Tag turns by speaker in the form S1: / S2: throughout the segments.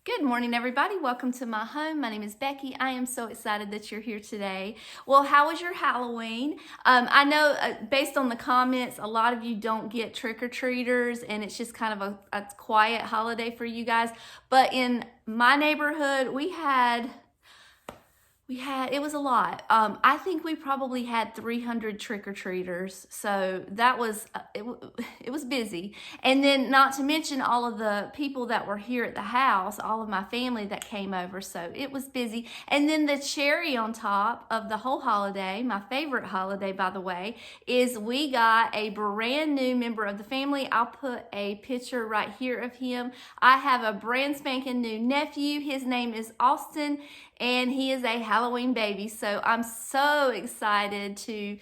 S1: Good morning, everybody. Welcome to my home. My name is Becky. I am so excited that you're here today. Well, how was your Halloween? I know based on the comments, a lot of you don't get trick-or-treaters and it's just kind of a quiet holiday for you guys. But in my neighborhood, it was a lot. I think we probably had 300 trick-or-treaters. So that was, it was busy. And then not to mention all of the people that were here at the house, all of my family that came over. So it was busy. And then the cherry on top of the whole holiday, my favorite holiday, by the way, is we got a brand new member of the family. I'll put a picture right here of him. I have a brand spanking new nephew. His name is Austin, and he is a Halloween baby. So I'm so excited to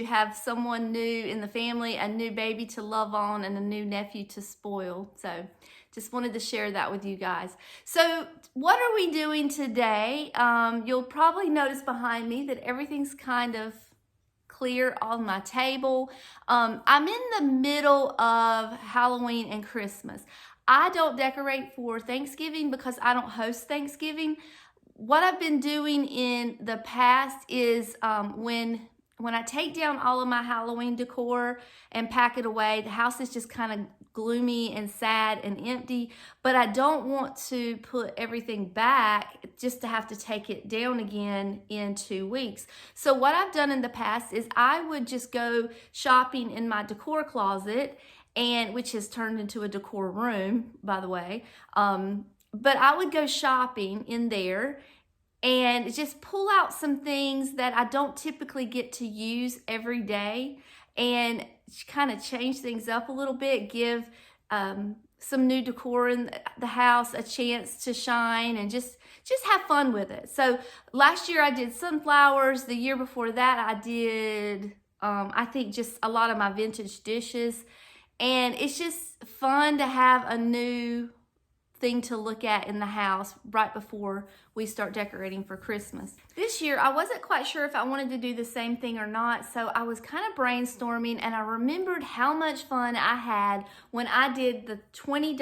S1: have someone new in the family, a new baby to love on, and a new nephew to spoil. So just wanted to share that with you guys. So what are we doing today? You'll probably notice behind me that everything's kind of clear on my table. I'm in the middle of Halloween and Christmas. I don't decorate for Thanksgiving because I don't host Thanksgiving. What I've been doing in the past is when I take down all of my Halloween decor and pack it away, the house is just kind of gloomy and sad and empty, but I don't want to put everything back just to have to take it down again in 2 weeks. So what I've done in the past is I would just go shopping in my decor closet, and which has turned into a decor room, by the way. But I would go shopping in there and just pull out some things that I don't typically get to use every day and kind of change things up a little bit, give some new decor in the house a chance to shine, and just have fun with it. So last year I did sunflowers. The year before that I did, I think, just a lot of my vintage dishes. And it's just fun to have a new thing to look at in the house right before we start decorating for Christmas. This year, I wasn't quite sure if I wanted to do the same thing or not, so I was kind of brainstorming, and I remembered how much fun I had when I did the $20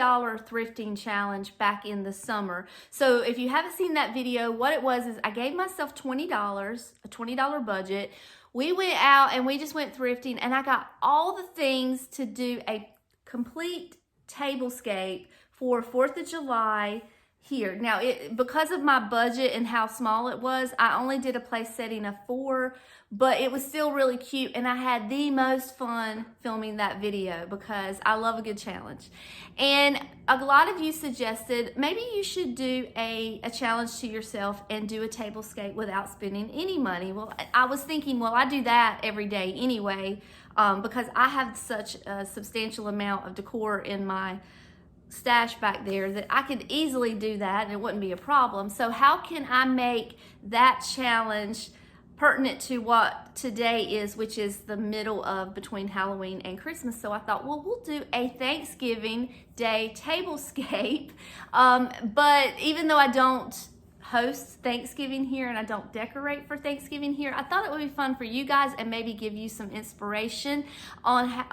S1: thrifting challenge back in the summer. So if you haven't seen that video, what it was is I gave myself $20, a $20 budget. We went out and we just went thrifting, and I got all the things to do a complete tablescape for 4th of July here. Now, because of my budget and how small it was, I only did a place setting of 4, but it was still really cute, and I had the most fun filming that video because I love a good challenge. And a lot of you suggested maybe you should do a challenge to yourself and do a tablescape without spending any money. Well, I was thinking, well, I do that every day anyway, because I have such a substantial amount of decor in my stash back there that I could easily do that and it wouldn't be a problem. So how can I make that challenge pertinent to what today is, which is the middle of between Halloween and Christmas? So I thought, well, we'll do a Thanksgiving Day tablescape. But even though I don't host Thanksgiving here and I don't decorate for Thanksgiving here, I thought it would be fun for you guys and maybe give you some inspiration on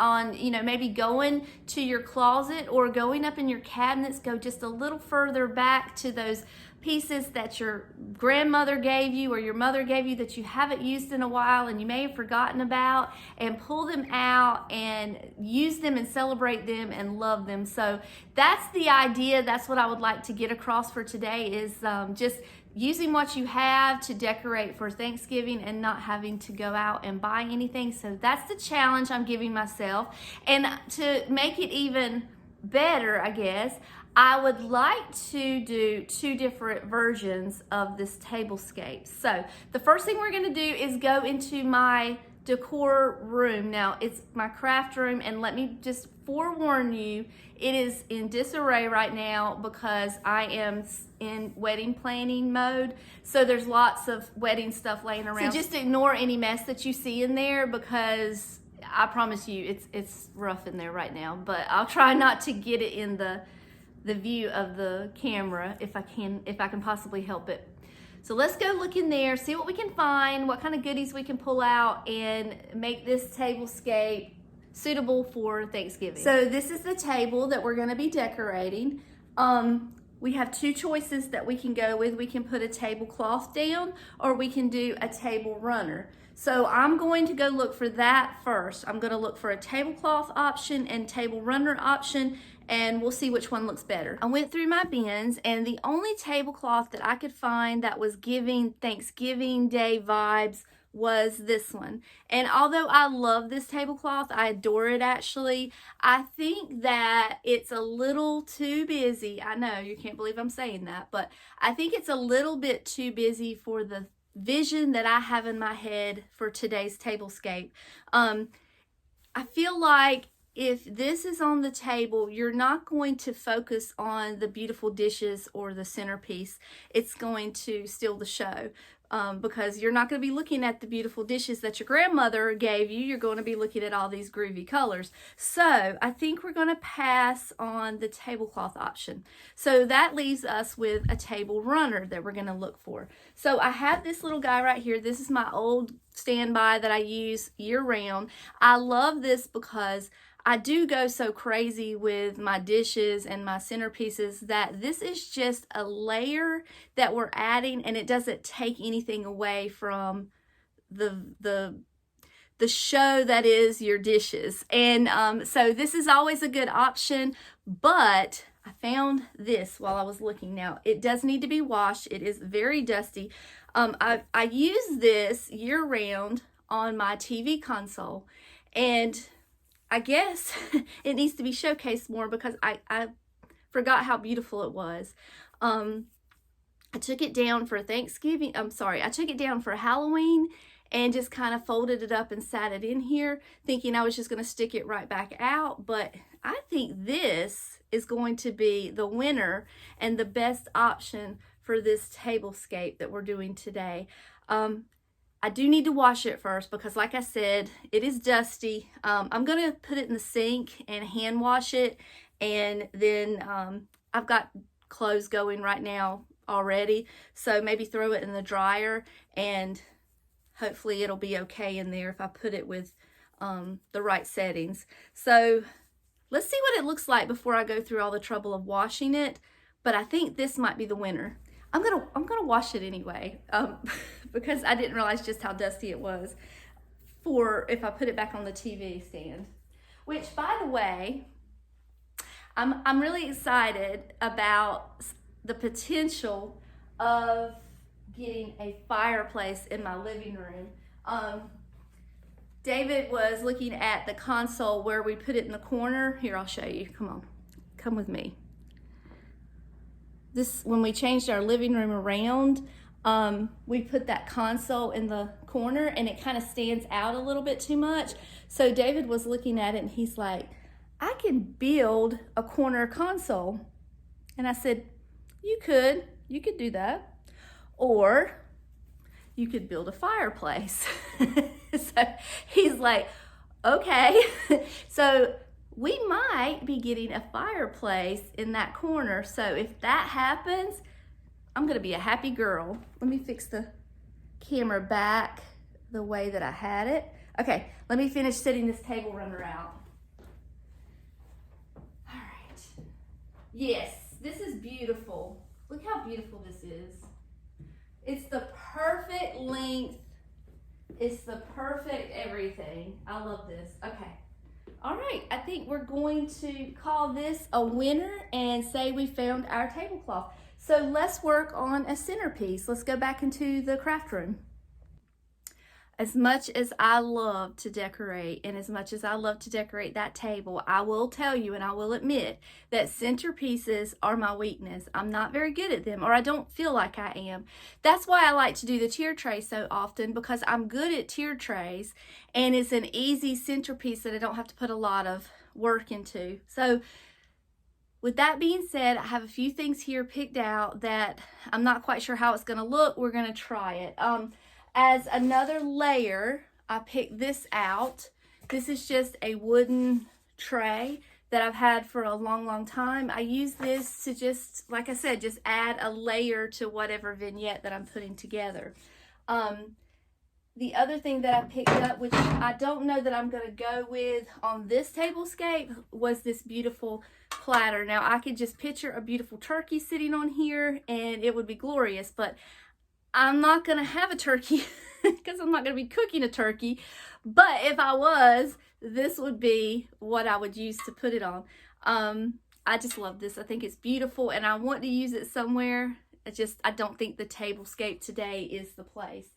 S1: maybe going to your closet or going up in your cabinets, go just a little further back to those pieces that your grandmother gave you or your mother gave you that you haven't used in a while and you may have forgotten about, and pull them out and use them and celebrate them and love them. So that's the idea. That's what I would like to get across for today, is just using what you have to decorate for Thanksgiving and not having to go out and buy anything. So that's the challenge I'm giving myself. And to make it even better, I guess, I would like to do 2 different versions of this tablescape. So the first thing we're going to do is go into my decor room. Now, it's my craft room, and let me just forewarn you, it is in disarray right now because I am in wedding planning mode. So there's lots of wedding stuff laying around. So just ignore any mess that you see in there, because I promise you it's rough in there right now. But I'll try not to get it in the view of the camera if I can possibly help it. So let's go look in there, see what we can find, what kind of goodies we can pull out, and make this tablescape suitable for Thanksgiving. So this is the table that we're going to be decorating. we have two choices that we can go with. We can put a tablecloth down, or we can do a table runner. So I'm going to go look for that first. I'm going to look for a tablecloth option and table runner option, and we'll see which one looks better. I went through my bins, and the only tablecloth that I could find that was giving Thanksgiving Day vibes was this one. And although I love this tablecloth, I adore it actually, I think that it's a little too busy. I know you can't believe I'm saying that, but I think it's a little bit too busy for the vision that I have in my head for today's tablescape. I feel like if this is on the table, you're not going to focus on the beautiful dishes or the centerpiece. It's going to steal the show. Because you're not going to be looking at the beautiful dishes that your grandmother gave you. You're going to be looking at all these groovy colors. So I think we're going to pass on the tablecloth option. So that leaves us with a table runner that we're going to look for. So I have this little guy right here. This is my old standby that I use year round. I love this because I do go so crazy with my dishes and my centerpieces that this is just a layer that we're adding, and it doesn't take anything away from the show that is your dishes. And so this is always a good option, but I found this while I was looking. Now, it does need to be washed. It is very dusty. I use this year round on my TV console, and I guess it needs to be showcased more because I forgot how beautiful it was. I took it down for Thanksgiving. I took it down for Halloween and just kind of folded it up and sat it in here thinking I was just going to stick it right back out. But I think this is going to be the winner and the best option for this tablescape that we're doing today. I do need to wash it first because, like I said, it is dusty. I'm going to put it in the sink and hand wash it. And then I've got clothes going right now already. So maybe throw it in the dryer and hopefully it'll be okay in there if I put it with the right settings. So let's see what it looks like before I go through all the trouble of washing it. But I think this might be the winner. I'm gonna wash it anyway because I didn't realize just how dusty it was for if I put it back on the TV stand. Which, by the way, I'm really excited about the potential of getting a fireplace in my living room. David was looking at the console where we put it in the corner. Here, I'll show you. Come on, come with me. When we changed our living room around, we put that console in the corner and it kind of stands out a little bit too much. So David was looking at it and he's like, I can build a corner console. And I said, you could do that. Or you could build a fireplace. So he's like, okay. So we might be getting a fireplace in that corner. So if that happens, I'm gonna be a happy girl. Let me fix the camera back the way that I had it. Okay, let me finish setting this table runner out. All right. Yes, this is beautiful. Look how beautiful this is. It's the perfect length. It's the perfect everything. I love this. Okay. All right, I think we're going to call this a winner and say we found our tablecloth. So let's work on a centerpiece. Let's go back into the craft room. As much as I love to decorate and as much as I love to decorate that table, I will tell you and I will admit that centerpieces are my weakness. I'm not very good at them, or I don't feel like I am. That's why I like to do the tier tray so often, because I'm good at tier trays and it's an easy centerpiece that I don't have to put a lot of work into. So with that being said, I have a few things here picked out that I'm not quite sure how it's going to look. We're going to try it. As another layer, I picked this out. This is just a wooden tray that I've had for a long, long time. I use this to just, like I said, just add a layer to whatever vignette that I'm putting together. The other thing that I picked up, which I don't know that I'm going to go with on this tablescape, was this beautiful platter. Now I could just picture a beautiful turkey sitting on here and it would be glorious, but I'm not gonna have a turkey because I'm not gonna be cooking a turkey. But if I was, this would be what I would use to put it on. I just love this. I think it's beautiful and I want to use it somewhere. I don't think the Tablescape today is the place.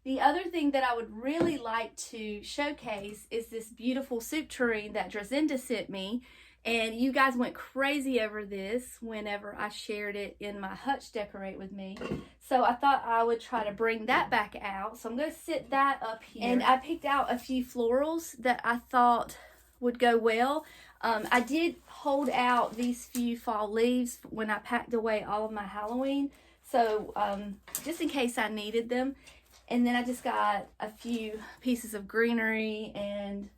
S1: The other thing that I would really like to showcase is this beautiful soup tureen that Drazinda sent me. And you guys went crazy over this whenever I shared it in my Hutch Decorate with me. So I thought I would try to bring that back out. So I'm going to sit that up here. And I picked out a few florals that I thought would go well. I did hold out these few fall leaves when I packed away all of my Halloween. So just in case I needed them. And then I just got a few pieces of greenery and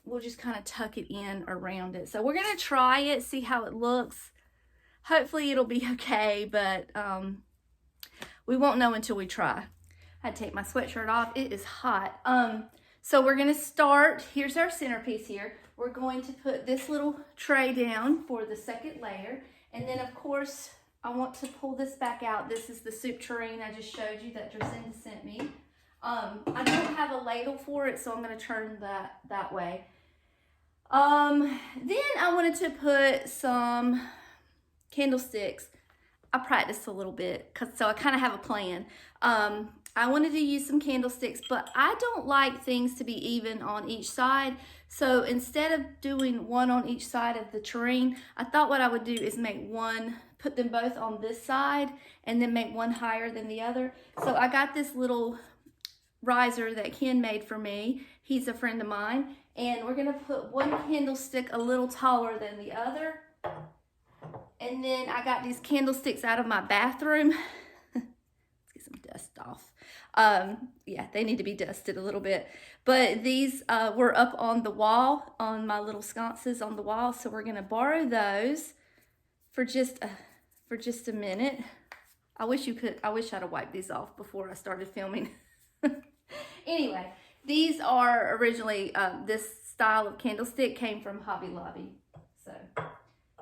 S1: we'll just kind of tuck it in around it. So we're going to try it, see how it looks. Hopefully it'll be okay, but we won't know until we try. I take my sweatshirt off. It is hot. So we're going to start. Here's our centerpiece here. We're going to put this little tray down for the second layer. And then, of course, I want to pull this back out. This is the soup tureen I just showed you that Dracinda sent me. I don't have a ladle for it, so I'm going to turn that way. Then I wanted to put some candlesticks. I practiced a little bit, so I kind of have a plan. I wanted to use some candlesticks, but I don't like things to be even on each side. So instead of doing one on each side of the tureen, I thought what I would do is make one, put them both on this side, and then make one higher than the other. So I got this little riser that Ken made for me. He's a friend of mine. And we're gonna put one candlestick a little taller than the other. And then I got these candlesticks out of my bathroom. Let's get some dust off. Yeah, they need to be dusted a little bit. But these were up on the wall, on my little sconces on the wall. So we're gonna borrow those for just a minute. I wish I'd have wiped these off before I started filming. Anyway, these are originally, this style of candlestick came from Hobby Lobby. So I'm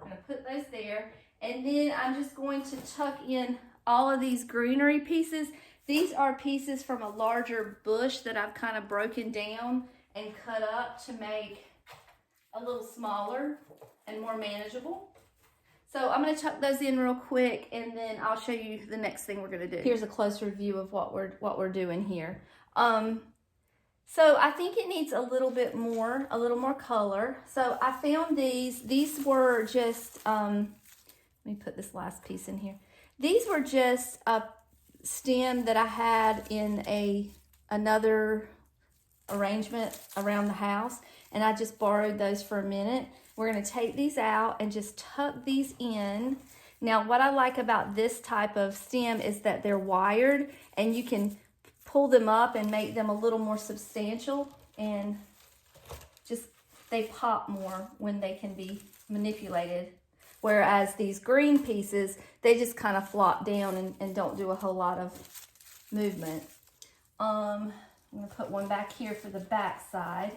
S1: going to put those there. And then I'm just going to tuck in all of these greenery pieces. These are pieces from a larger bush that I've kind of broken down and cut up to make a little smaller and more manageable. So I'm going to tuck those in real quick and then I'll show you the next thing we're going to do. Here's a closer view of what we're doing here. So I think it needs a little more color. So I found these were just, let me put this last piece in here. These were just a stem that I had in another arrangement around the house. And I just borrowed those for a minute. We're going to take these out and just tuck these in. Now, what I like about this type of stem is that they're wired and you can pull them up and make them a little more substantial, and just they pop more when they can be manipulated. Whereas these green pieces, they just kind of flop down and don't do a whole lot of movement. I'm going to put one back here for the back side.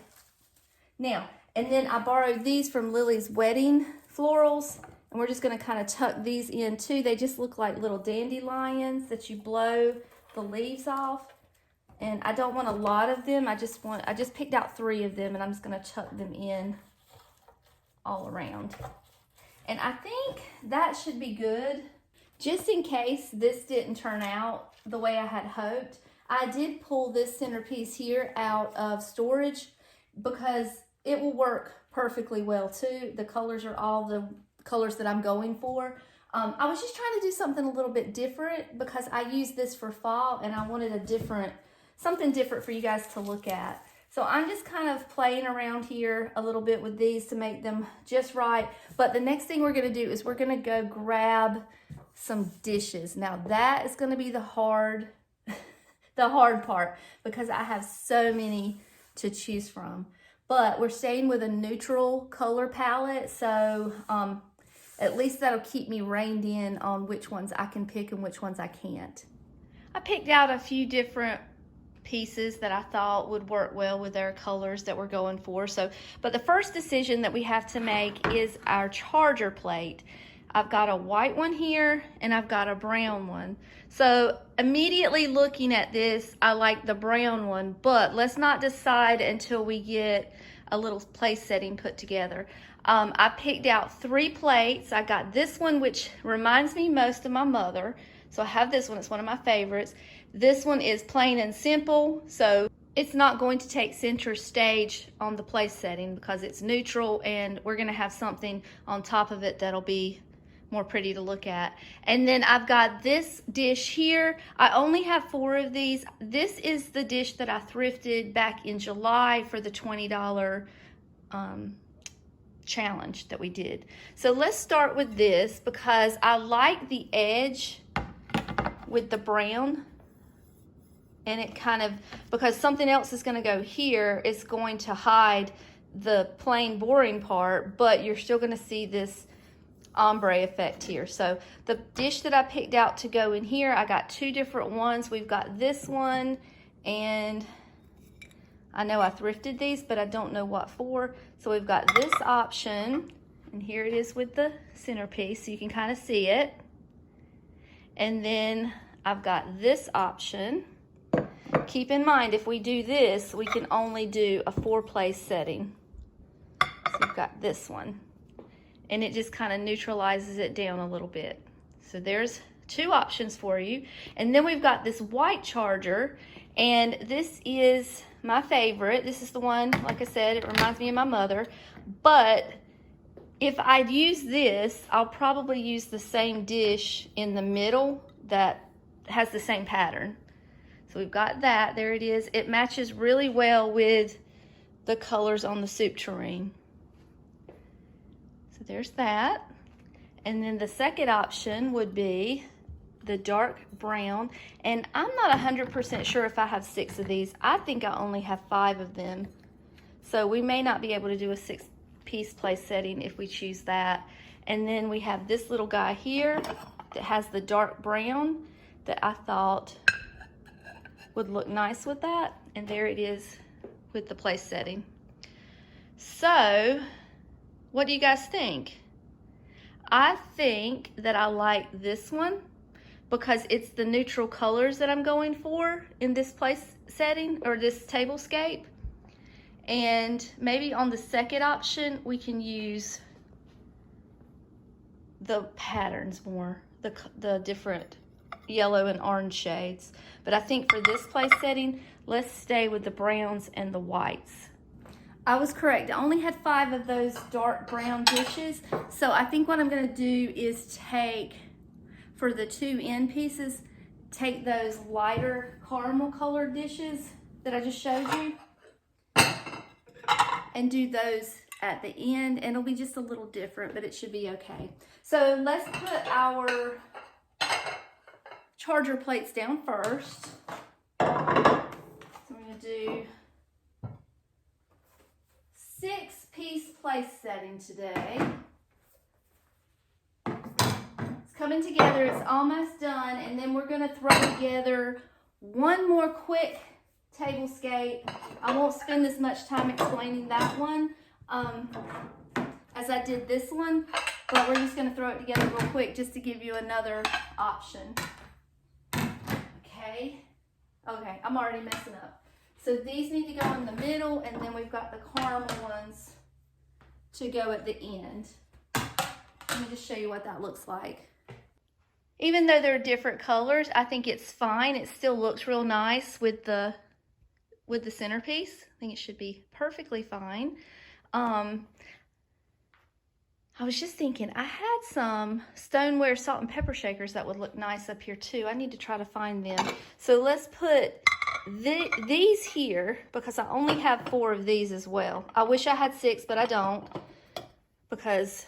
S1: Now, and then I borrowed these from Lily's wedding florals, and we're just going to kind of tuck these in too. They just look like little dandelions that you blow the leaves off. And I don't want a lot of them. I just picked out 3 of them, and I'm just going to tuck them in all around. And I think that should be good. Just in case this didn't turn out the way I had hoped, I did pull this centerpiece here out of storage because it will work perfectly well too. The colors are all the colors that I'm going for. I was just trying to do something a little bit different because I used this for fall and I wanted something different for you guys to look at. So I'm just kind of playing around here a little bit with these to make them just right. But the next thing we're going to do is we're going to go grab some dishes. Now that is going to be the hard part because I have so many to choose from. But we're staying with a neutral color palette, so at least that'll keep me reined in on which ones I can pick and which ones I can't. I picked out a few different pieces that I thought would work well with our colors that we're going for. So, but the first decision that we have to make is our charger plate. I've got a white one here and I've got a brown one. So immediately looking at this, I like the brown one, but let's not decide until we get a little place setting put together. I picked out 3 plates. I got this one, which reminds me most of my mother. So I have this one, it's one of my favorites. This one is plain and simple, so it's not going to take center stage on the place setting because it's neutral, and we're gonna have something on top of it that'll be more pretty to look at. And then I've got this dish here. I only have 4 of these. This is the dish that I thrifted back in July for the $20 challenge that we did. So let's start with this because I like the edge with the brown, and it kind of, because something else is going to go here, it's going to hide the plain boring part, but you're still going to see this ombre effect here. So the dish that I picked out to go in here, I got 2 different ones. We've got this one, and I know I thrifted these, but I don't know what for. So we've got this option, and here it is with the centerpiece, so you can kind of see it. And then I've got this option. Keep in mind, if we do this, we can only do a 4-place setting. So we've got this one, and it just kind of neutralizes it down a little bit. So there's 2 options for you. And then we've got this white charger, and this is my favorite. This is the one, like I said, it reminds me of my mother. But if I use this, I'll probably use the same dish in the middle that has the same pattern. So we've got that, there it is. It matches really well with the colors on the soup tureen. So there's that. And then the second option would be the dark brown. And I'm not 100% sure if I have 6 of these. I think I only have 5 of them. So we may not be able to do a 6-piece place setting if we choose that. And then we have this little guy here that has the dark brown that I thought would look nice with that. And there it is with the place setting. So what do you guys think? I think that I like this one because it's the neutral colors that I'm going for in this place setting or this tablescape. And maybe on the second option, we can use the patterns more, the different yellow and orange shades. But I think for this place setting, let's stay with the browns and the whites. I was correct. I only had 5 of those dark brown dishes. So I think what I'm going to do is take, for the 2 end pieces, take those lighter caramel colored dishes that I just showed you and do those at the end. And it'll be just a little different, but it should be okay. So let's put our charger plates down first. So I'm going to do 6-piece place setting today. It's coming together, it's almost done, and then we're going to throw together one more quick tablescape. I won't spend as much time explaining that one as I did this one, but we're just going to throw it together real quick just to give you another option. Okay, I'm already messing up. So these need to go in the middle, and then we've got the caramel ones to go at the end. Let me just show you what that looks like. Even though they're different colors, I think it's fine. It still looks real nice with the centerpiece. I think it should be perfectly fine. I was just thinking, I had some stoneware salt and pepper shakers that would look nice up here too. I need to try to find them. So let's put these here because I only have 4 of these as well. I wish I had 6, but I don't, because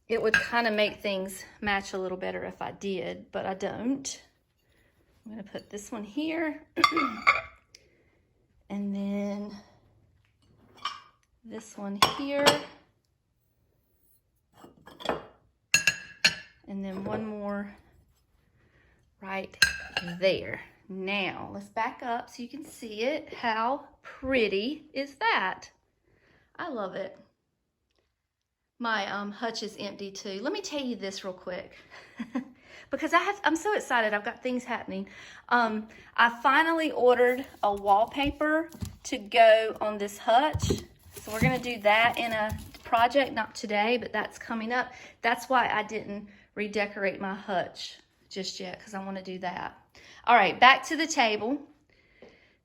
S1: it would kind of make things match a little better if I did, but I don't. I'm going to put this one here and then this one here. And then one more right there. Now, let's back up so you can see it. How pretty is that? I love it. My hutch is empty too. Let me tell you this real quick. Because I'm so excited. I've got things happening. I finally ordered a wallpaper to go on this hutch. So we're gonna do that in a project, not today, but that's coming up. That's why I didn't redecorate my hutch just yet, because I want to do that. All right, back to the table.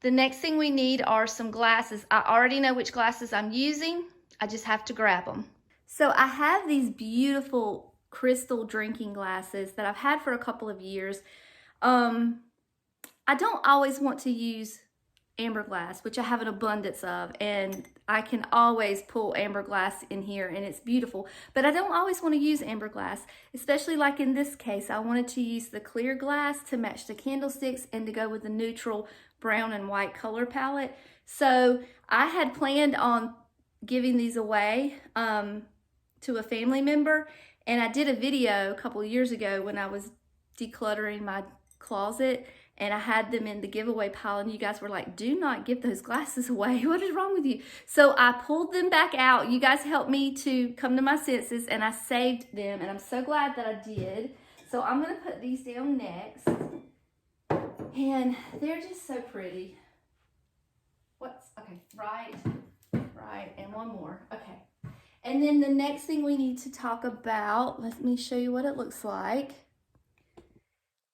S1: The next thing we need are some glasses. I already know which glasses I'm using. I just have to grab them. So I have these beautiful crystal drinking glasses that I've had for a couple of years. I don't always want to use amber glass, which I have an abundance of, and I can always pull amber glass in here and it's beautiful, but I don't always want to use amber glass, especially like in this case. I wanted to use the clear glass to match the candlesticks and to go with the neutral brown and white color palette. So I had planned on giving these away to a family member, and I did a video a couple of years ago when I was decluttering my closet, and I had them in the giveaway pile, and you guys were like, do not give those glasses away. What is wrong with you? So I pulled them back out. You guys helped me to come to my senses, and I saved them, and I'm so glad that I did. So I'm gonna put these down next, and they're just so pretty. Okay, right, and one more, okay. And then the next thing we need to talk about, let me show you what it looks like,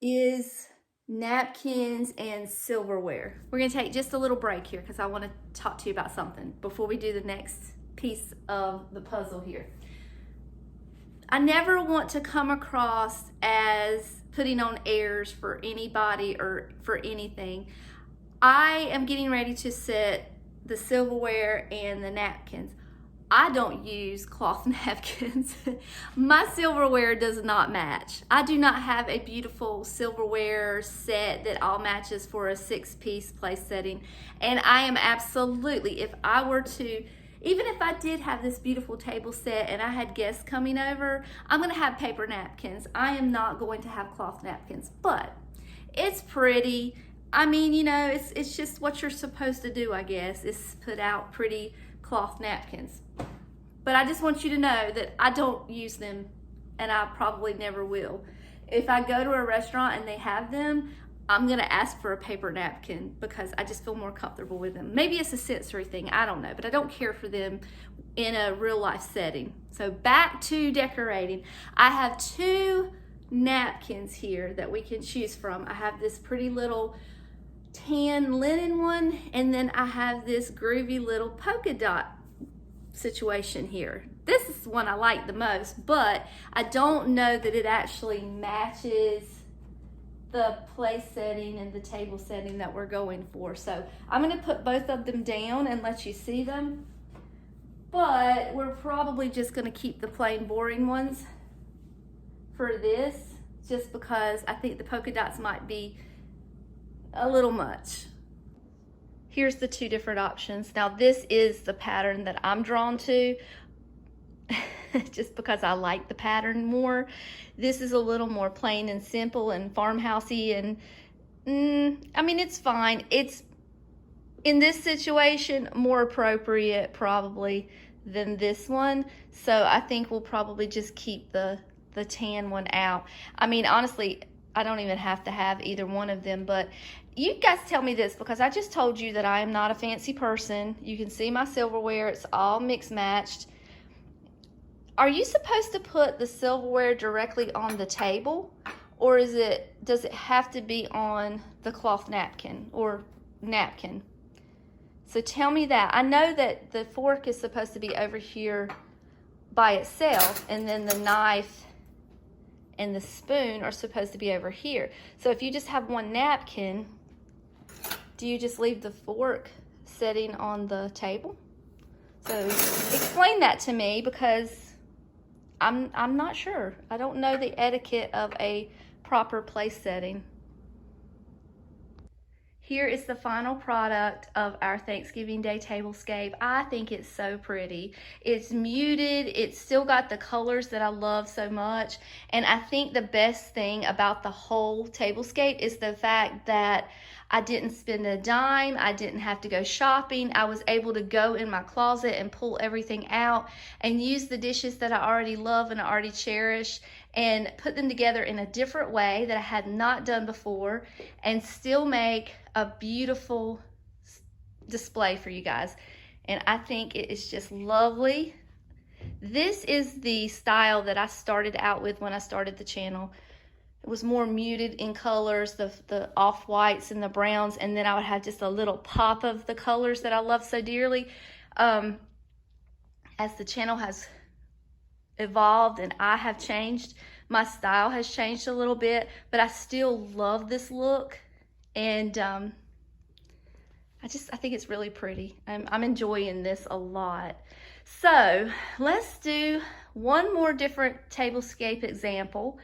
S1: is napkins and silverware. We're gonna take just a little break here because I want to talk to you about something before we do the next piece of the puzzle here. I never want to come across as putting on airs for anybody or for anything. I am getting ready to set the silverware and the napkins. I don't use cloth napkins. My silverware does not match. I do not have a beautiful silverware set that all matches for a 6-piece place setting. And I am absolutely, if I were to, even if I did have this beautiful table set and I had guests coming over, I'm gonna have paper napkins. I am not going to have cloth napkins, but it's pretty. I mean, you know, it's just what you're supposed to do, I guess, is put out pretty cloth napkins. But I just want you to know that I don't use them, and I probably never will. If I go to a restaurant and they have them, I'm gonna ask for a paper napkin because I just feel more comfortable with them. Maybe it's a sensory thing, I don't know, but I don't care for them in a real life setting. So back to decorating. I have 2 napkins here that we can choose from. I have this pretty little tan linen one, and then I have this groovy little polka dot situation here. This is the one I like the most, but I don't know that it actually matches the place setting and the table setting that we're going for. So I'm going to put both of them down and let you see them, but we're probably just going to keep the plain boring ones for this, just because I think the polka dots might be a little much. Here's the 2 different options. Now this is the pattern that I'm drawn to just because I like the pattern more. This is a little more plain and simple and farmhousey, and I mean, it's fine. It's, in this situation, more appropriate probably than this one. So I think we'll probably just keep the tan one out. I mean, honestly, I don't even have to have either one of them, but you guys tell me this, because I just told you that I am not a fancy person. You can see my silverware, it's all mixed matched. Are you supposed to put the silverware directly on the table, or does it have to be on the cloth napkin or napkin? So tell me that. I know that the fork is supposed to be over here by itself, and then the knife and the spoon are supposed to be over here. So if you just have one napkin, do you just leave the fork sitting on the table? So explain that to me, because I'm not sure. I don't know the etiquette of a proper place setting. Here is the final product of our Thanksgiving Day tablescape. I think it's so pretty. It's muted. It's still got the colors that I love so much. And I think the best thing about the whole tablescape is the fact that I didn't spend a dime. I didn't have to go shopping. I was able to go in my closet and pull everything out and use the dishes that I already love and I already cherish and put them together in a different way that I had not done before and still make a beautiful display for you guys. And I think it is just lovely. This is the style that I started out with when I started the channel. It was more muted in colors, the off-whites and the browns, and then I would have just a little pop of the colors that I love so dearly. As the channel has evolved and I have changed, my style has changed a little bit, but I still love this look, and I think it's really pretty. I'm enjoying this a lot. So let's do one more different tablescape example,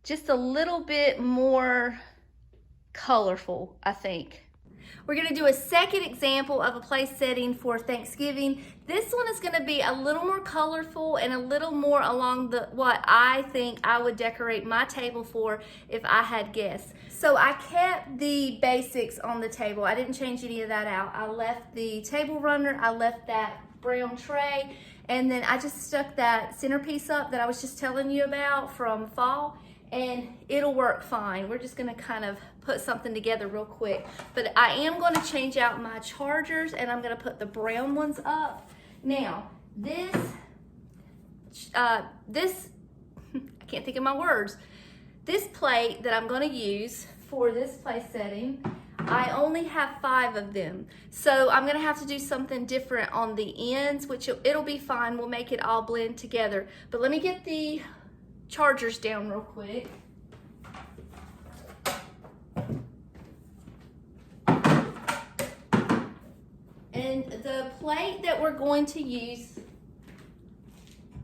S1: just a little bit more colorful, I think. We're gonna do a second example of a place setting for Thanksgiving. This one is gonna be a little more colorful and a little more along what I think I would decorate my table for if I had guests. So I kept the basics on the table. I didn't change any of that out. I left the table runner, I left that brown tray, and then I just stuck that centerpiece up that I was just telling you about from fall, and it'll work fine. We're just gonna kind of put something together real quick. But I am gonna change out my chargers and I'm gonna put the brown ones up. Now, this, I can't think of my words. This plate that I'm gonna use for this place setting, I only have 5 of them. So I'm gonna have to do something different on the ends, which it'll be fine. We'll make it all blend together. But let me get the chargers down real quick. And the plate that we're going to use,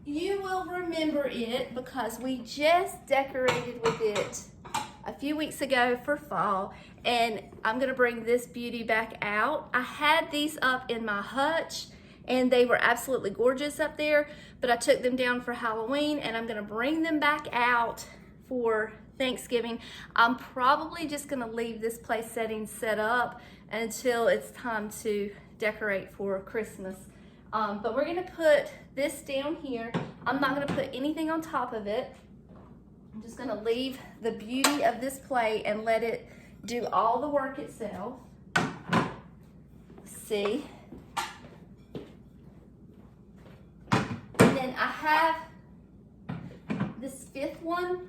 S1: you will remember it because we just decorated with it a few weeks ago for fall, and I'm gonna bring this beauty back out. I had these up in my hutch and they were absolutely gorgeous up there, but I took them down for Halloween and I'm gonna bring them back out for Thanksgiving. I'm probably just gonna leave this place setting set up until it's time to decorate for Christmas. But we're gonna put this down here. I'm not gonna put anything on top of it. I'm just gonna leave the beauty of this plate and let it do all the work itself. See? And then I have this 5th one,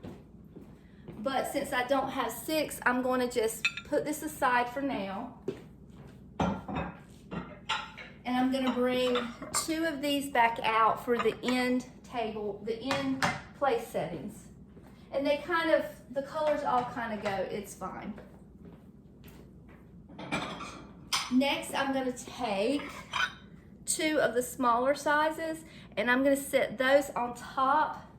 S1: but since I don't have 6, I'm going to just put this aside for now. And I'm going to bring 2 of these back out for the end table, the end place settings. And they kind of, the colors all kind of go, it's fine. Next, I'm going to take 2 of the smaller sizes and I'm going to set those on top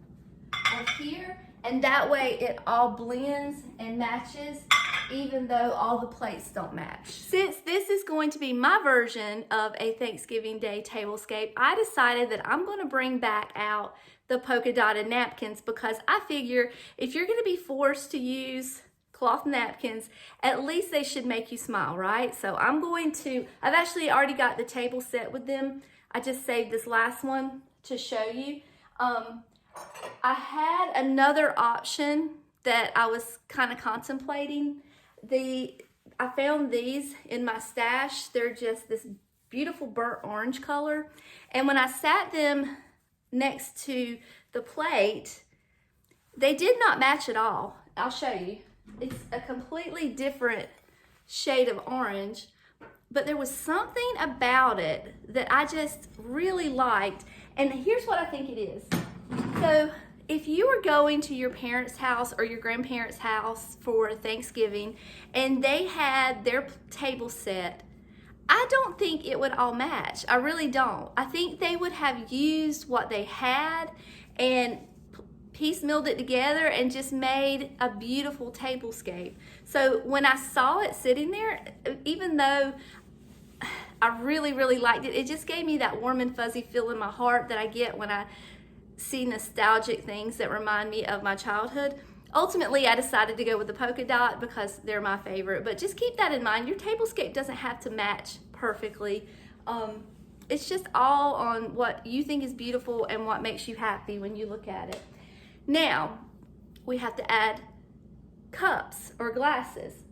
S1: of here, and that way it all blends and matches even though all the plates don't match. Since this is going to be my version of a Thanksgiving Day tablescape, I decided that I'm going to bring back out the polka dotted napkins because I figure if you're going to be forced to use cloth napkins, at least they should make you smile, right? So I've actually already got the table set with them. I just saved this last one to show you. I had another option that I was kind of contemplating. I found these in my stash. They're just this beautiful burnt orange color. And when I sat them next to the plate, they did not match at all. I'll show you. It's a completely different shade of orange, but there was something about it that I just really liked. And here's what I think it is. So if you were going to your parents' house or your grandparents' house for Thanksgiving and they had their table set, I don't think it would all match. I really don't. I think they would have used what they had and piecemealed it together and just made a beautiful tablescape. So when I saw it sitting there, even though I really, really liked it, it just gave me that warm and fuzzy feel in my heart that I get when I see nostalgic things that remind me of my childhood. Ultimately, I decided to go with the polka dot because they're my favorite, but just keep that in mind. Your tablescape doesn't have to match perfectly. It's just all on what you think is beautiful and what makes you happy when you look at it. Now, we have to add cups or glasses.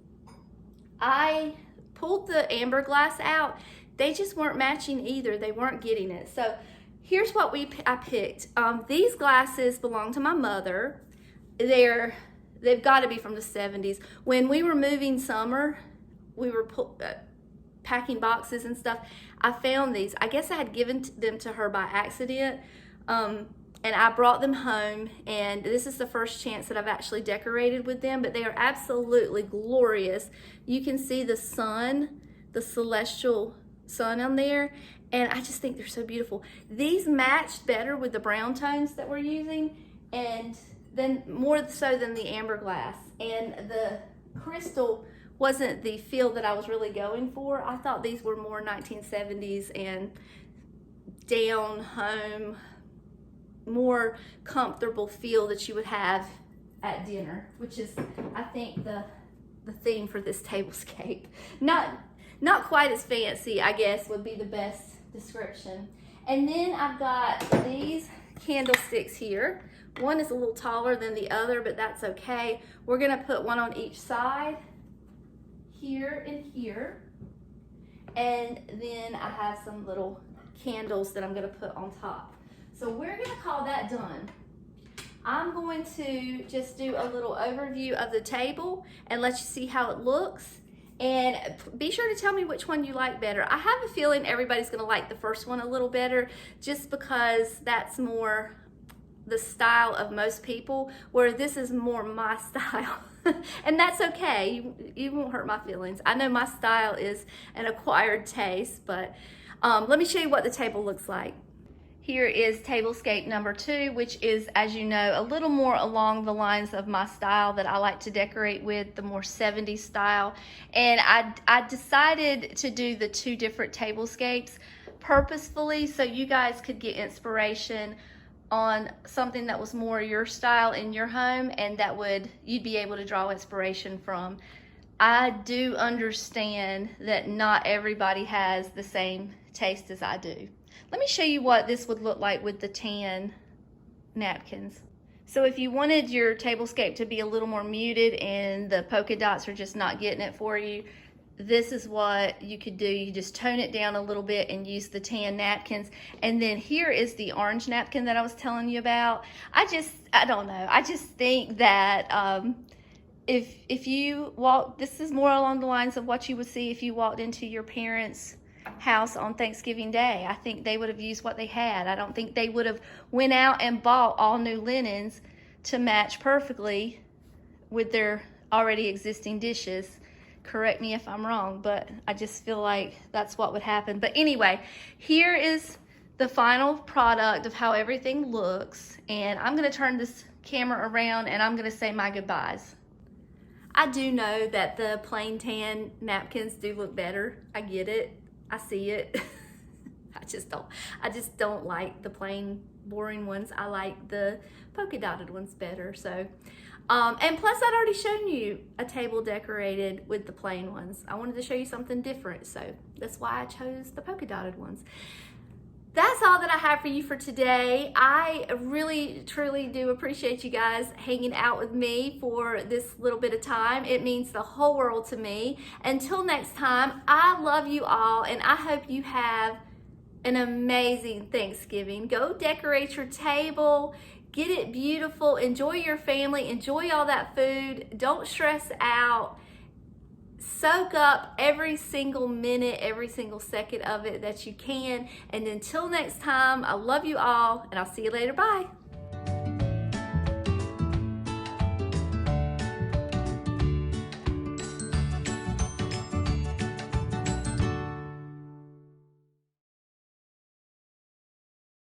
S1: I pulled the amber glass out. They just weren't matching either. They weren't getting it. So here's what I picked. These glasses belong to my mother. They've got to be from the 70s. When we were moving summer, we were packing boxes and stuff. I found these. I guess I had given them to her by accident, and I brought them home, and this is the first chance that I've actually decorated with them, but they are absolutely glorious. You can see the sun, the celestial sun on there, and I just think they're so beautiful. These matched better with the brown tones that we're using, and then more so than the amber glass. And the crystal wasn't the feel that I was really going for. I thought these were more 1970s and down home, more comfortable feel that you would have at dinner, which is, I think, the theme for this tablescape. Not quite as fancy, I guess, would be the best description. And then I've got these candlesticks here. One is a little taller than the other, but that's okay. We're gonna put one on each side, here and here. And then I have some little candles that I'm gonna put on top. So we're gonna call that done. I'm going to just do a little overview of the table and let you see how it looks. And be sure to tell me which one you like better. I have a feeling everybody's gonna like the first one a little better just because that's more the style of most people, where this is more my style. And that's okay, you won't hurt my feelings. I know my style is an acquired taste, but let me show you what the table looks like. Here is tablescape number 2, which is, as you know, a little more along the lines of my style that I like to decorate with, the more 70s style. And I decided to do the 2 different tablescapes purposefully so you guys could get inspiration on something that was more your style in your home and that you'd be able to draw inspiration from. I do understand that not everybody has the same taste as I do. Let me show you what this would look like with the tan napkins. So if you wanted your tablescape to be a little more muted and the polka dots are just not getting it for you, this is what you could do. You just tone it down a little bit and use the tan napkins. And then here is the orange napkin that I was telling you about. I don't know. I just think that if you walk, this is more along the lines of what you would see if you walked into your parents' house on Thanksgiving Day. I think they would have used what they had. I don't think they would have went out and bought all new linens to match perfectly with their already existing dishes. Correct me if I'm wrong, but I just feel like that's what would happen. But anyway, here is the final product of how everything looks, and I'm going to turn this camera around and I'm going to say my goodbyes. I do know that the plain tan napkins do look better. I get it. I see it. I just don't like the plain boring ones. I like the polka dotted ones better. So and plus I'd already shown you a table decorated with the plain ones. I wanted to show you something different, so that's why I chose the polka dotted ones. That's all that I have for you for today. I really, truly do appreciate you guys hanging out with me for this little bit of time. It means the whole world to me. Until next time, I love you all, and I hope you have an amazing Thanksgiving. Go decorate your table, get it beautiful, enjoy your family, enjoy all that food. Don't stress out. Soak up every single minute, every single second of it that you can. And until next time, I love you all, and I'll see you later. Bye.